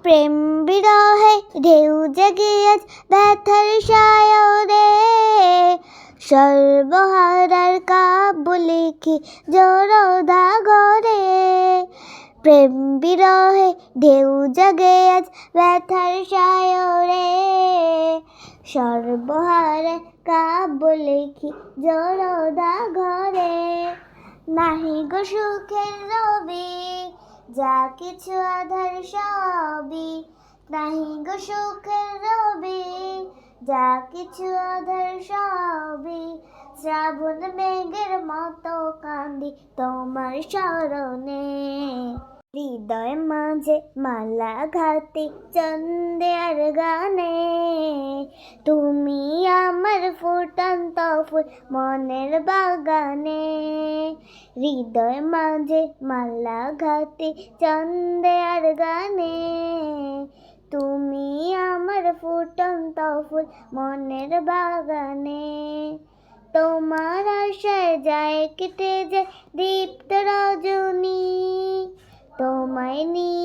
প্রেম বিরহে ঢেউ জেগে আজ ব্যথার সায়রে, সর্বহারার কাব্য লিখি জড়দা ঘরে। প্রেম বিরহে ঢেউ জাগে আজ ব্যথার সায়রে, সর্বহারার কাব্য লিখি জড়দা ঘরে। নাহি গো সুখের রবি, যা কিছু আধার সবই, নাহি গো সুখের রবি, যা কিছু আধার সবই। শ্রাবণ মেঘের মতো কান্দি তোমার স্মরণে, হৃদয় মাঝে মালা ঘাতি চন্দ্রের গানে। তুমি আমার ফুটন্ত ফুল মনের বাগানে, হৃদয় মাঝে মালা ঘাতি চন্দ্রের গানে। তুমি আমার ফুটন্ত ফুল মনের বাগানে। তোমার আশায় যায় কেটে যায় দীপ্ত রজনী, তোমায় নিয়ে